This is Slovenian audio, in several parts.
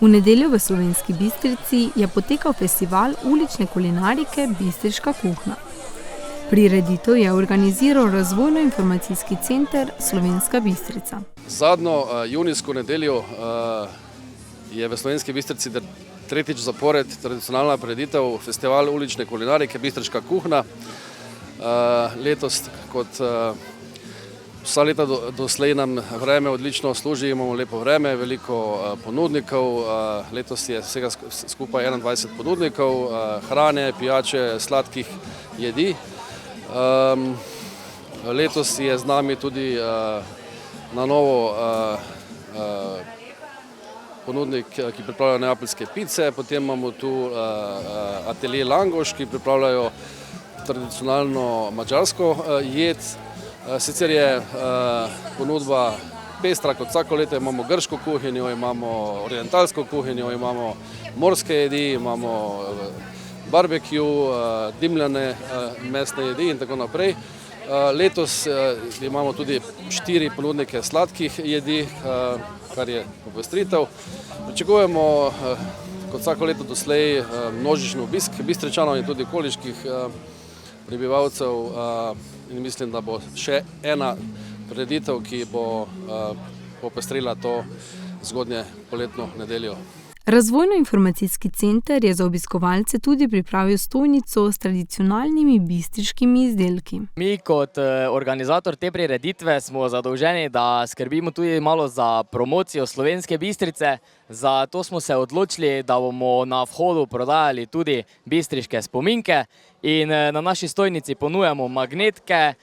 V nedeljo v Slovenski Bistrici je potekal festival ulične kulinarike Bistriška kuhna. Prireditev je organiziral Razvojno-informacijski center Slovenska Bistrica. Zadnjo junijsko nedeljo je v Slovenski Bistrici tretjič zapored tradicionalna prireditev festival ulične kulinarike Bistriška kuhna. Letos, kot vsa leta doslej, nam vreme odlično služi, imamo lepo vreme, veliko ponudnikov. Letos je vsega skupaj 21 ponudnikov, hrane, pijače, sladkih jedi. Letos je z nami tudi na novo ponudnik, ki pripravljajo neapeljske pice, potem imamo tu atelje Langoš, ki pripravljajo tradicionalno madžarsko jed. Sicer je ponudba pestra, kot vsako leto imamo grško kuhinjo, imamo orientalsko kuhinjo, imamo morske jedi, imamo barbecue, dimljane mesne jedi in tako naprej. Letos imamo tudi 4 ponudnike sladkih jedi, kar je popestritev. Pričakujemo, kot vsako leto doslej, množičen obisk Bistričanov in tudi okoliških prebivalcev in mislim, da bo še ena prireditev, ki bo popestrila to zgodnje poletno nedeljo. Razvojno-informacijski center je za obiskovalce tudi pripravil stojnico s tradicionalnimi bistriškimi izdelki. Mi kot organizator te prireditve smo zadolženi, da skrbimo tudi malo za promocijo Slovenske Bistrice. Zato smo se odločili, da bomo na vhodu prodajali tudi bistriške spominke in na naši stojnici ponujamo magnetke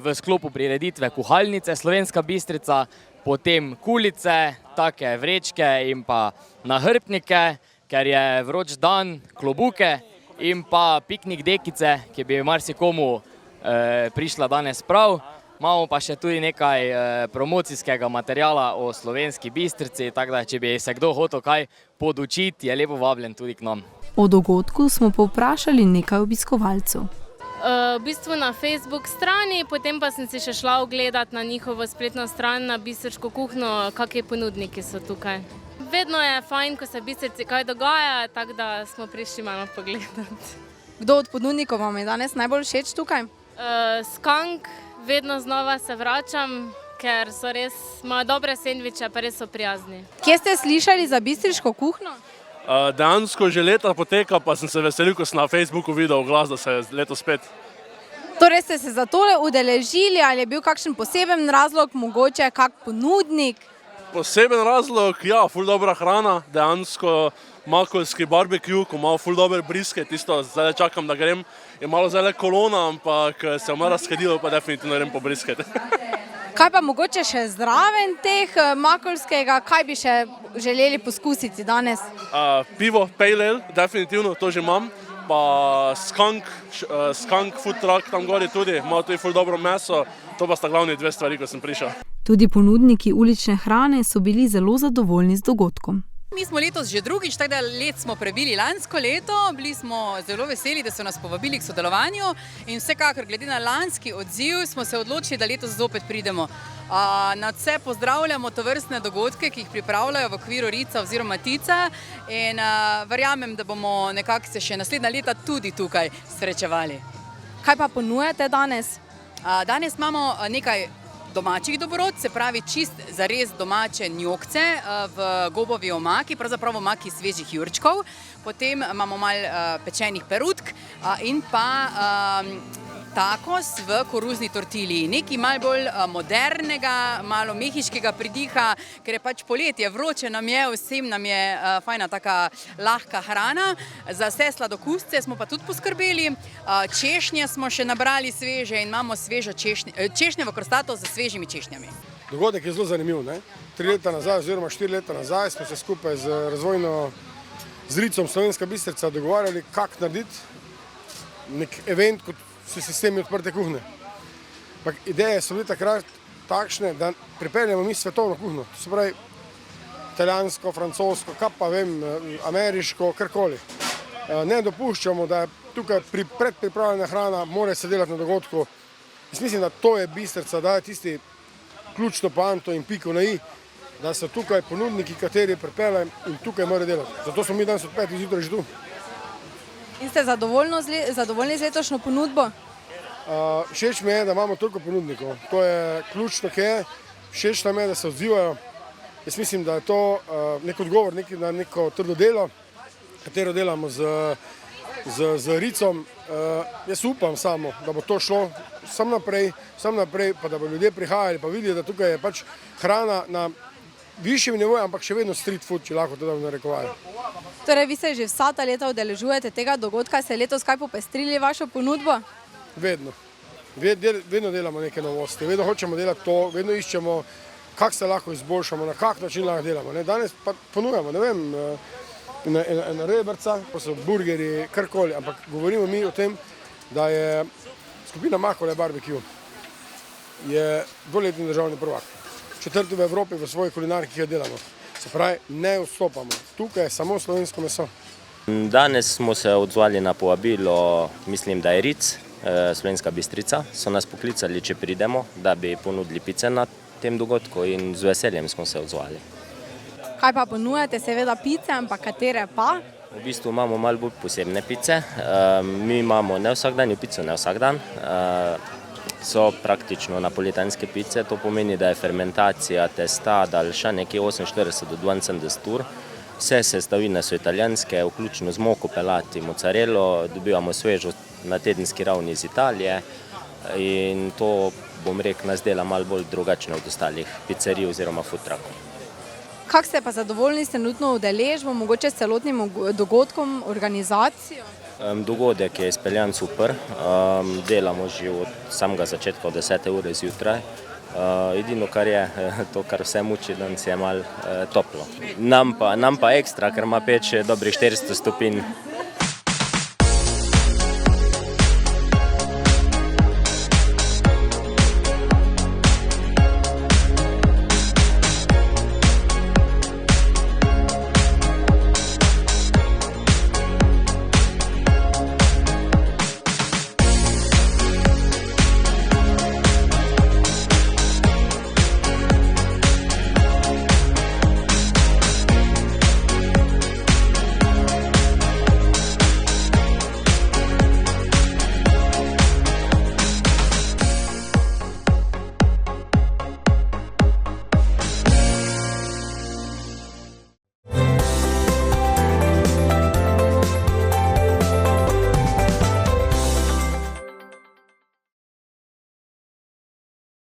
v sklopu prireditve Kuhalnice Slovenska Bistrica, potem kulice, take vrečke in pa nahrbtnike, ker je vroč dan, klobuke in pa piknik dekice, ki bi marsikomu prišla danes prav. Imamo pa še tudi nekaj promocijskega materijala o Slovenski Bistrici, tako da če bi se kdo hotel kaj podučiti, je lepo vabljen tudi k nam. O dogodku smo povprašali nekaj obiskovalcev. V bistvu na Facebook strani, potem pa sem si še šla ogledati na njihovo spletno stran na Bistriško kuhno, kakšni ponudniki so tukaj. Vedno je fajn, ko se v Bistrici kaj dogaja, tako da smo prišli malo pogledati. Kdo od ponudnikov vam je danes najbolj všeč tukaj? Skank, vedno znova se vračam, ker so res, imajo dobre sendviče, pa res so prijazni. Kje ste slišali za Bistriško kuhno? Dejansko že leta poteka, pa sem se veselil, ko sem na Facebooku videl oglas, da se je letos spet. Torej ste se za tole udeležili ali je bil kakšen poseben razlog, mogoče kak ponudnik? Poseben razlog, ja, ful dobra hrana, dejansko makovski barbecue, ko malo ful dober brisket, tisto zdaj čakam, da grem, je malo zdaj kolona, ampak se je malo razkadilo, pa definitivno grem po brisket. Kaj pa mogoče še zraven teh makovskega, kaj bi še želeli poskusiti danes? Pivo, pale ale, definitivno, to že imam, pa skunk food truck tam gori tudi, ima tudi ful dobro meso, to pa sta glavni dve stvari, ko sem prišel. Tudi ponudniki ulične hrane so bili zelo zadovoljni z dogodkom. Mi smo letos že drugič, tako da let smo prebili lansko leto, bili smo zelo veseli, da so nas povabili k sodelovanju in vsekakor glede na lanski odziv smo se odločili, da letos zopet pridemo. Nadvse pozdravljamo tovrstne dogodke, ki jih pripravljajo v okviru Rica oziroma Tica in verjamem, da bomo nekako se še naslednja leta tudi tukaj srečevali. Kaj pa ponujate danes? Danes imamo nekaj domačih dobrot, se pravi čist zares domače njokce v gobovi omaki, pravzaprav omaki svežih jurčkov. Potem imamo malo pečenih perutk in pa takos v koruzni tortilji. Nekaj malo bolj modernega, malo mehiškega pridiha, ker je pač poletje, vroče nam je, vsem nam je fajna taka lahka hrana. Za vse sladokusce smo pa tudi poskrbeli. Češnje smo še nabrali sveže in imamo svežo češnjevo krostato z svežimi češnjami. Dogodek je zelo zanimiv. 3 leta nazaj oziroma 4 leta nazaj smo se skupaj z Ricom Slovenska Bistrica dogovarjali, kako narediti nek event kot s sistemi odprte kuhne. Ideje so bile takrat takšne, da pripeljemo mi svetovno kuhno. To se pravi italijansko, francosko, kaj pa vem, ameriško, karkoli. Ne dopuščamo, da je tukaj predpripravljena hrana, mora se delati na dogodku. Jaz mislim, da to je Bistrica, da je tisti ključno poanto in piko na i, da so tukaj ponudniki, kateri pripeljejo in tukaj morajo delati. Zato smo mi danes od 5 zjutraj že tu. In ste zadovoljni z letošnjo ponudbo? Všeč mi je, da imamo toliko ponudnikov. To je ključno, kaj je. Všeč nam je, da se odzivajo. Jaz mislim, da je to nek odgovor na neko trdo delo, katero delamo z Ricom. Jaz upam samo, da bo to šlo sam naprej, pa da bo ljudje prihajali, pa videli, da tukaj je pač hrana na višjem nivoju, ampak še vedno street food, če lahko to dam narekovajo. Torej, vi se že vsa ta leta udeležujete tega dogodka, ste letos kaj popestrili vašo ponudbo? Vedno. Vedno delamo neke novosti, vedno hočemo delati to, vedno iščemo, kako se lahko izboljšamo, na kak način lahko delamo. Danes pa ponujamo, ne vem, ena rebrca, pa so burgeri, karkoli, ampak govorimo mi o tem, da je skupina Makole Barbecue je dvoletni državni prvak. 4. v Evropi v svoji kulinariki, ki jo delamo. Se pravi, ne vstopamo. Tukaj je samo slovensko meso. Danes smo se odzvali na povabilo, mislim, da je Ric, Slovenska Bistrica. So nas poklicali, če pridemo, da bi ponudili pice na tem dogodku in z veseljem smo se odzvali. Kaj pa ponujate? Seveda pice, ampak katere pa? V bistvu imamo malo bolj posebne pice. Mi imamo ne vsakdanjo pico, ne vsak dan. So praktično napolitanske pice, to pomeni, da je fermentacija testa daljša nekje 48 do 72 ur. Vse sestavine so italijanske, vključno z moko, pelati, mozzarello, dobivamo svežo na tedenski ravni iz Italije in to, bom rekel, nas dela malo bolj drugačno od ostalih pizzerij oziroma food truckov. Kako ste pa zadovoljni s trenutno udeležbo, mogoče s celotnim dogodkom, organizacijo? Dogodek je izpeljan super, delamo že od samega začetka od 10. ure zjutraj. Edino, kar je, to, kar vse muči, danes je malo toplo. Nam pa ekstra, ker ima peč dobrih 400 stopinj.